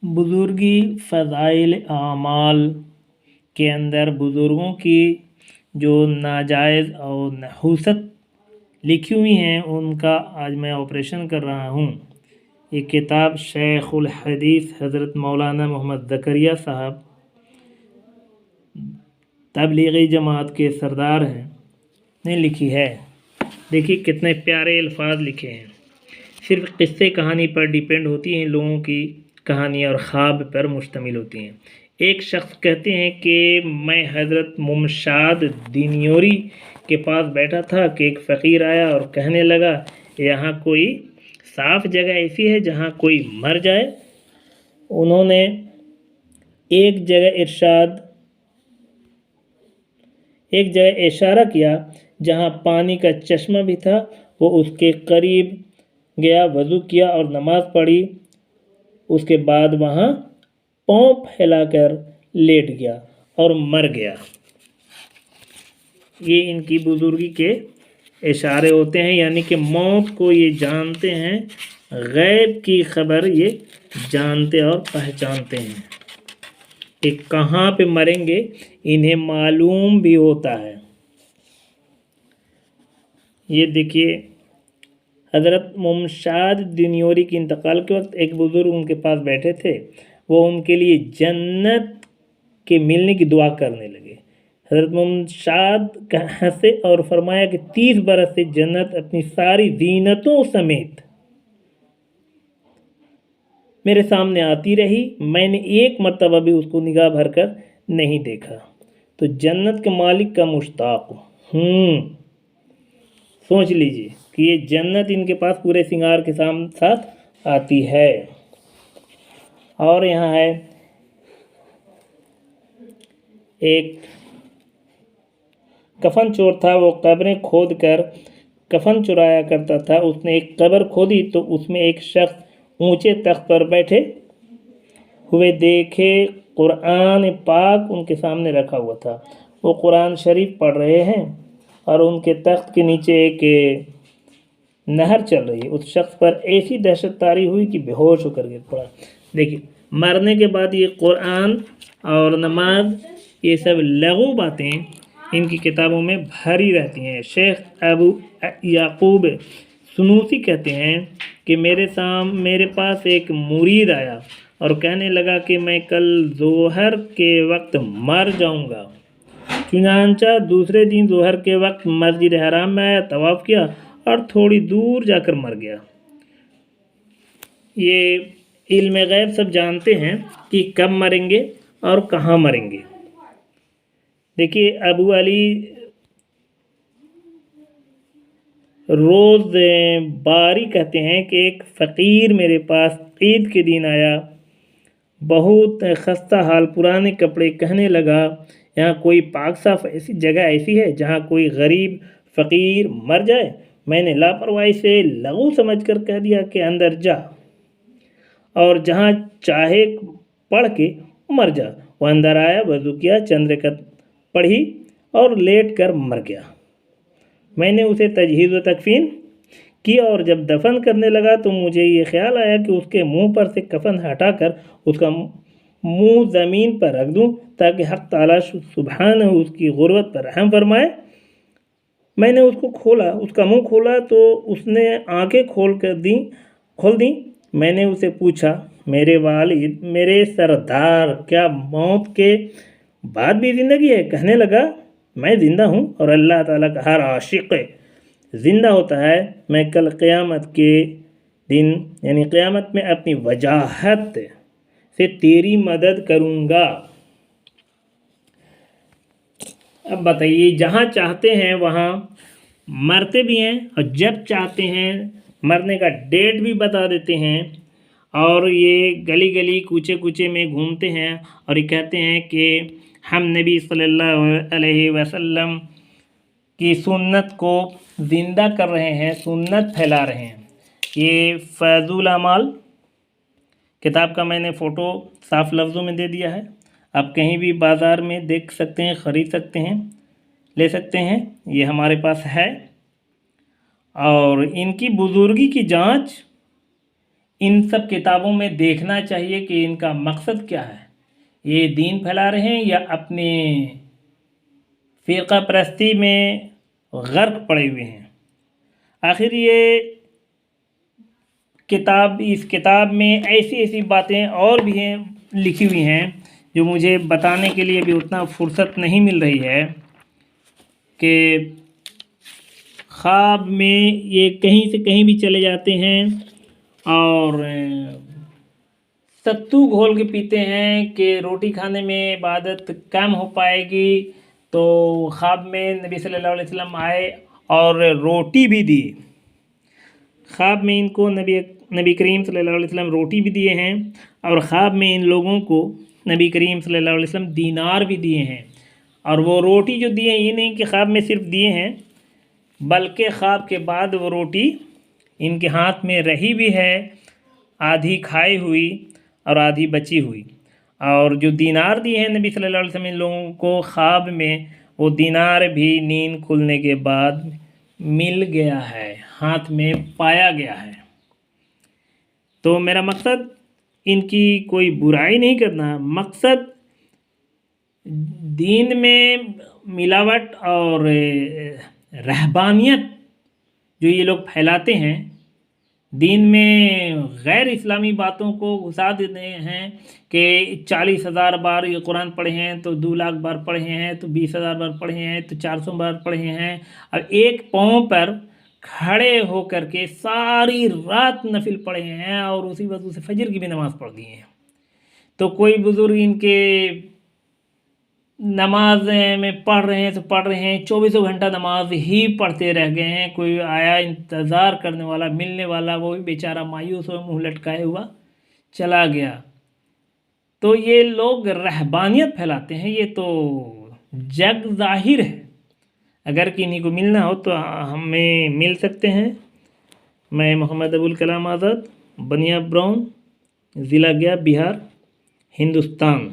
बुजुर्गी फ़ज़ाइल आमाल के अंदर बुज़ुर्गों की जो नाजायज़ और नहूसत लिखी हुई हैं उनका आज मैं ऑपरेशन कर रहा हूँ। ये किताब शेखुल हदीस हज़रत मौलाना मोहम्मद ज़करिया साहब तबलीगी जमात के सरदार हैं ने लिखी है। देखिए कितने प्यारे अल्फाज लिखे हैं। सिर्फ किस्से कहानी पर डिपेंड होती हैं, लोगों की कहानी और ख्वाब पर मुश्तमिल होती हैं। एक शख्स कहते हैं कि मैं हज़रत मुमशाद दिनियोरी के पास बैठा था कि एक फ़कीर आया और कहने लगा, यहाँ कोई साफ़ जगह ऐसी है जहाँ कोई मर जाए। उन्होंने एक जगह इशारा किया जहाँ पानी का चश्मा भी था। वो उसके करीब गया, वज़ू किया और नमाज़ पढ़ी। उसके बाद वहाँ पाँव फैलाकर लेट गया और मर गया। ये इनकी बुज़ुर्गी के इशारे होते हैं, यानी कि मौत को ये जानते हैं, गैब की खबर ये जानते और पहचानते हैं कि कहाँ पे मरेंगे इन्हें मालूम भी होता है। ये देखिए हज़रत मुमशाद दिनियोरी के इंतकाल के वक्त एक बुज़ुर्ग उनके पास बैठे थे। वो उनके लिए जन्नत के मिलने की दुआ करने लगे। हज़रत मुमशाद हंसे और फरमाया कि 30 बरस से जन्नत अपनी सारी जीनतों समेत मेरे सामने आती रही, मैंने एक मर्तबा भी उसको निगाह भर कर नहीं देखा, तो जन्नत के मालिक का मुश्ताक हूँ। सोच लीजिए कि ये जन्नत इनके पास पूरे सिंगार के साथ आती है। और यहाँ है एक कफन चोर था, वो कब्रें खोद कर कफन चुराया करता था। उसने एक कब्र खोदी तो उसमें एक शख्स ऊंचे तख्त पर बैठे हुए देखे। कुरान पाक उनके सामने रखा हुआ था। वो कुरान शरीफ पढ़ रहे हैं और उनके तख्त के नीचे एक नहर चल रही है। उस शख्स पर ऐसी दहशत तारी हुई कि बेहोश होकर गिर पड़ा। देखिए मरने के बाद ये कुरान और नमाज ये सब लघु बातें इनकी किताबों में भरी रहती हैं। शेख अबू याकूब सुनूसी कहते हैं कि मेरे पास एक मुरीद आया और कहने लगा कि मैं कल ज़ोहर के वक्त मर जाऊंगा। चुनांचा दूसरे दिन ज़ोहर के वक्त मस्जिद हराम में आया, तवाफ़ किया और थोड़ी दूर जाकर मर गया। ये इल्म गैब सब जानते हैं कि कब मरेंगे और कहाँ मरेंगे। देखिए अबू अली रोज़ बारी कहते हैं कि एक फ़कीर मेरे पास ईद के दिन आया, बहुत खस्ता हाल, पुराने कपड़े, कहने लगा यहाँ कोई पाक साफ ऐसी जगह ऐसी है जहाँ कोई गरीब फ़कीर मर जाए। मैंने लापरवाही से लघु समझकर कह दिया कि अंदर जा और जहाँ चाहे पढ़ के मर जा। वो अंदर आया, वज़ू किया, चंद रकात पढ़ी और लेट कर मर गया। मैंने उसे तजहीज़ व तकफ़ीन किया और जब दफन करने लगा तो मुझे ये ख्याल आया कि उसके मुंह पर से कफन हटाकर उसका मुंह ज़मीन पर रख दूं ताकि हक़ ताला सुब्हानहू उसकी गुर्बत पर रहम फरमाए। मैंने उसका मुंह खोला तो उसने आंखें खोल दी। मैंने उसे पूछा, मेरे वालिद, मेरे सरदार, क्या मौत के बाद भी ज़िंदगी है? कहने लगा, मैं ज़िंदा हूँ और अल्लाह ताला का हर आशिक़ ज़िंदा होता है। मैं कल क़यामत के दिन यानी क़यामत में अपनी वजाहत से तेरी मदद करूँगा। अब बताइए, जहाँ चाहते हैं वहाँ मरते भी हैं और जब चाहते हैं मरने का डेट भी बता देते हैं। और ये गली गली कूचे कूचे में घूमते हैं और ये कहते हैं कि हम नबी सल्लल्लाहु अलैहि वसल्लम की सुन्नत को ज़िंदा कर रहे हैं, सुन्नत फैला रहे हैं। ये फैज़ुल अमाल किताब का मैंने फ़ोटो साफ लफ्ज़ों में दे दिया है। आप कहीं भी बाज़ार में देख सकते हैं, ख़रीद सकते हैं, ले सकते हैं। ये हमारे पास है। और इनकी बुज़ुर्गी की जांच ان سب کتابوں میں دیکھنا چاہیے کہ ان کا مقصد کیا ہے، یہ دین پھیلا رہے ہیں یا اپنے فرقہ پرستی میں غرق پڑے ہوئے ہیں۔ آخر یہ اس کتاب میں ایسی ایسی باتیں اور بھی ہیں لکھی ہوئی ہیں جو مجھے بتانے کے لیے بھی اتنا فرصت نہیں مل رہی ہے کہ خواب میں یہ کہیں سے کہیں بھی چلے جاتے ہیں اور ستو گھول کے پیتے ہیں کہ روٹی کھانے میں عبادت کم ہو پائے گی، تو خواب میں نبی صلی اللہ علیہ وسلم آئے اور روٹی بھی دی۔ خواب میں ان کو نبی کریم صلی اللہ علیہ وسلم روٹی بھی دیے ہیں، اور خواب میں ان لوگوں کو نبی کریم صلی اللہ علیہ وسلم دینار بھی دیے ہیں۔ اور وہ روٹی جو دیے ہیں، یہ نہیں کہ خواب میں صرف دیے ہیں، بلکہ خواب کے بعد وہ روٹی ان کے ہاتھ میں رہی بھی ہے، آدھی کھائی ہوئی اور آدھی بچی ہوئی۔ اور جو دینار دیے ہیں نبی صلی اللہ علیہ وسلم ان لوگوں کو خواب میں، وہ دینار بھی نیند کھلنے کے بعد مل گیا ہے، ہاتھ میں پایا گیا ہے۔ تو میرا مقصد ان کی کوئی برائی نہیں کرنا، مقصد دین میں ملاوٹ اور رہبانیت جو یہ لوگ پھیلاتے ہیں، دین میں غیر اسلامی باتوں کو گھسا دیتے ہیں کہ 40,000 بار یہ قرآن پڑھے ہیں تو 2 لاکھ بار پڑھے ہیں تو 20,000 بار پڑھے ہیں تو 400 بار پڑھے ہیں، اور ایک پاؤں پر کھڑے ہو کر کے ساری رات نفل پڑھے ہیں اور اسی وجہ سے فجر کی بھی نماز پڑھ دی ہیں۔ تو کوئی بزرگ ان کے نماز میں پڑھ رہے ہیں تو پڑھ رہے ہیں، 24 گھنٹہ نماز ہی پڑھتے رہ گئے ہیں، کوئی آیا انتظار کرنے والا ملنے والا، وہ بھی بیچارہ مایوس ہو منہ لٹکائے ہوا چلا گیا۔ تو یہ لوگ رہبانیت پھیلاتے ہیں، یہ تو جگ ظاہر ہے۔ اگر کنہیں کو ملنا ہو تو ہمیں مل سکتے ہیں۔ میں محمد ابوالکلام آزاد، بنیا براؤن، ضلع گیا، بہار، ہندوستان۔